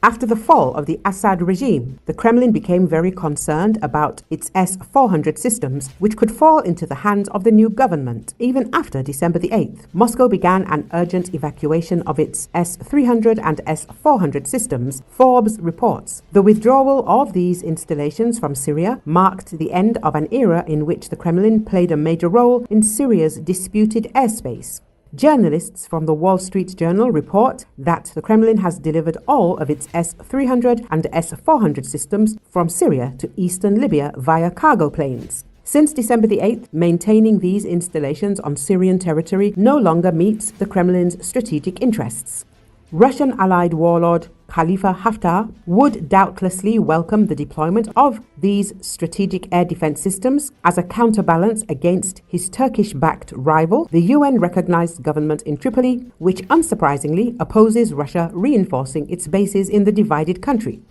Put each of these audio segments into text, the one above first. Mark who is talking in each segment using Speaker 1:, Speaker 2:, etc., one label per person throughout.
Speaker 1: After the fall of the Assad regime, the Kremlin became very concerned about its S-400 systems, which could fall into the hands of the new government. Even after December the 8th, Moscow began an urgent evacuation of its S-300 and S-400 systems, Forbes reports. The withdrawal of these installations from Syria marked the end of an era in which the Kremlin played a major role in Syria's disputed airspace. Journalists from the Wall Street Journal report that the Kremlin has delivered all of its S-300 and S-400 systems from Syria to Eastern Libya via cargo planes. Since December the 8th, maintaining these installations on Syrian territory no longer meets the Kremlin's strategic interests. Russian allied warlord Khalifa Haftar would doubtlessly welcome the deployment of these strategic air defense systems as a counterbalance against his Turkish-backed rival, the UN-recognized government in Tripoli, which unsurprisingly opposes Russia reinforcing its bases in the divided country.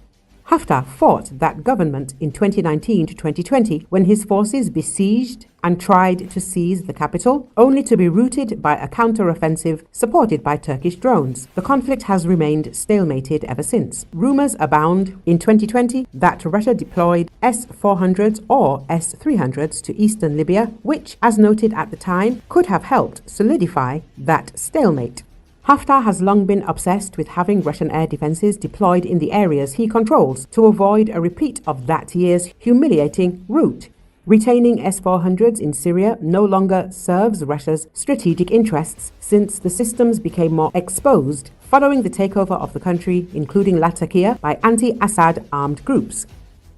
Speaker 1: Haftar fought that government in 2019 to 2020 when his forces besieged and tried to seize the capital, only to be routed by a counteroffensive supported by Turkish drones. The conflict has remained stalemated ever since. Rumors abound in 2020 that Russia deployed S-400s or S-300s to Eastern Libya, which, as noted at the time, could have helped solidify that stalemate. Haftar has long been obsessed with having Russian air defenses deployed in the areas he controls to avoid a repeat of that year's humiliating rout. Retaining S-400s in Syria no longer serves Russia's strategic interests since the systems became more exposed following the takeover of the country, including Latakia, by anti-Assad armed groups.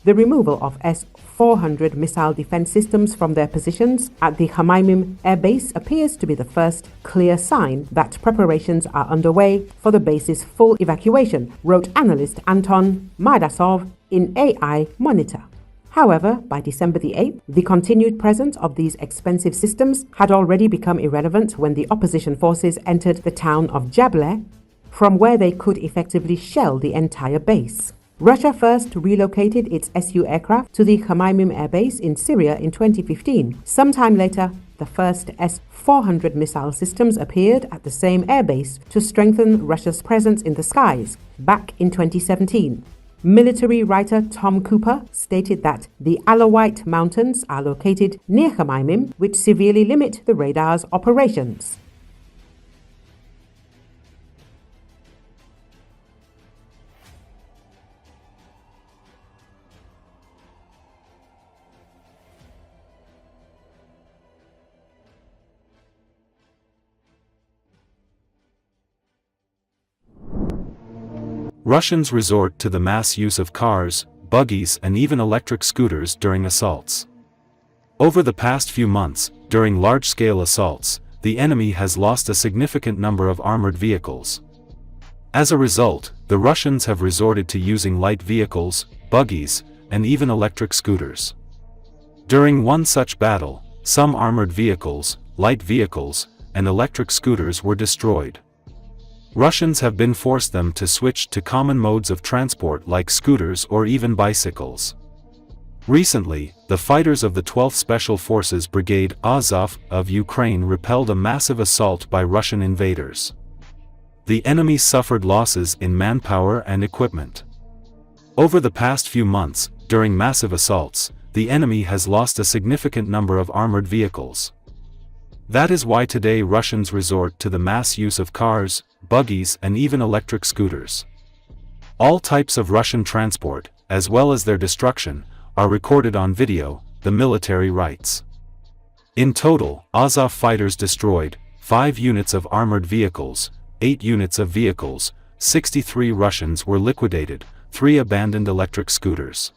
Speaker 1: The removal of S-400 missile defense systems from their positions at the Khmeimim air base appears to be the first clear sign that preparations are underway for the base's full evacuation, wrote analyst Anton Mardasov in AI Monitor. However, by December the 8th, the continued presence of these expensive systems had already become irrelevant when the opposition forces entered the town of Jableh, from where they could effectively shell the entire base. Russia first relocated its Su aircraft to the Khmeimim air base in Syria in 2015. Sometime later, the first S-400 missile systems appeared at the same airbase to strengthen Russia's presence in the skies. Back in 2017, military writer Tom Cooper stated that the Alawite Mountains are located near Khmeimim, which severely limit the radar's operations.
Speaker 2: Russians resort to the mass use of cars, buggies, and even electric scooters during assaults. Over the past few months, during large-scale assaults, the enemy has lost a significant number of armored vehicles. As a result, the Russians have resorted to using light vehicles, buggies, and even electric scooters. During one such battle, some armored vehicles, light vehicles, and electric scooters were destroyed. Russians have been forced them to switch to common modes of transport like scooters or even bicycles. Recently, the fighters of the 12th Special Forces Brigade Azov of Ukraine repelled a massive assault by Russian invaders. The enemy suffered losses in manpower and equipment. Over the past few months, during massive assaults, the enemy has lost a significant number of armored vehicles. That is why today Russians resort to the mass use of cars, buggies, and even electric scooters. All types of Russian transport, as well as their destruction, are recorded on video, the military writes. In total, Azov fighters destroyed 5 units of armored vehicles, 8 units of vehicles, 63 Russians were liquidated, 3 abandoned electric scooters.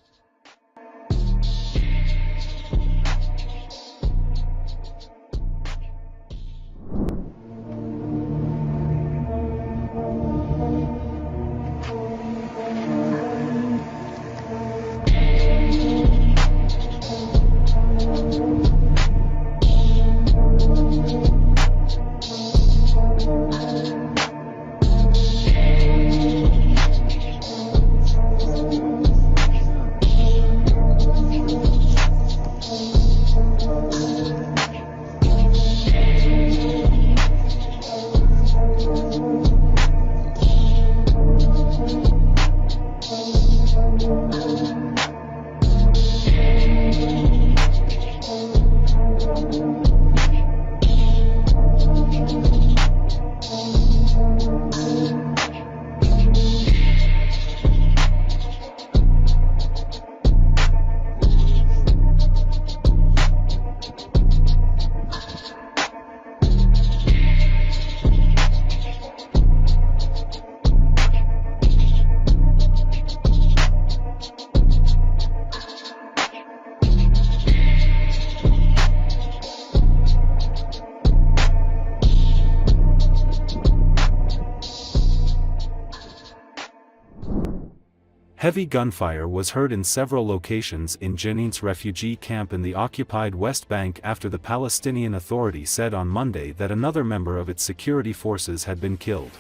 Speaker 2: Heavy gunfire was heard in several locations in Jenin's refugee camp in the occupied West Bank after the Palestinian Authority said on Monday that another member of its security forces had been killed.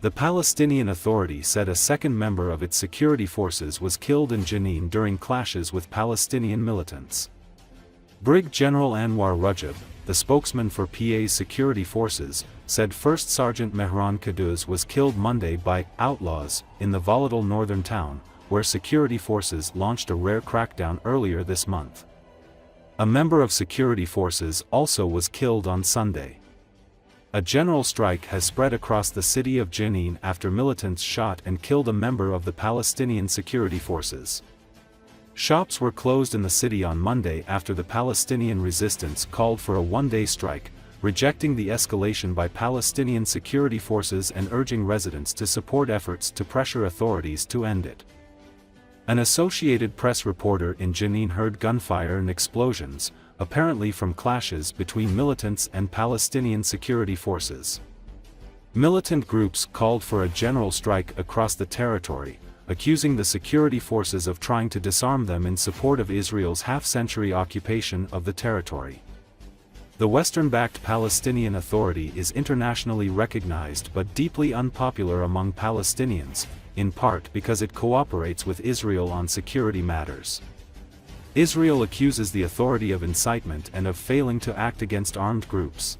Speaker 2: The Palestinian Authority said a second member of its security forces was killed in Jenin during clashes with Palestinian militants. Brig General Anwar Rajab, the spokesman for PA's security forces, said First Sergeant Mehran Kaduz was killed Monday by outlaws in the volatile northern town, where security forces launched a rare crackdown earlier this month. A member of security forces also was killed on Sunday. A general strike has spread across the city of Jenin after militants shot and killed a member of the Palestinian security forces. Shops were closed in the city on Monday after the Palestinian resistance called for a one-day strike, rejecting the escalation by Palestinian security forces and urging residents to support efforts to pressure authorities to end it. An Associated Press reporter in Jenin heard gunfire and explosions, apparently from clashes between militants and Palestinian security forces. Militant groups called for a general strike across the territory, accusing the security forces of trying to disarm them in support of Israel's half-century occupation of the territory. The Western-backed Palestinian Authority is internationally recognized but deeply unpopular among Palestinians, in part because it cooperates with Israel on security matters. Israel accuses the authority of incitement and of failing to act against armed groups.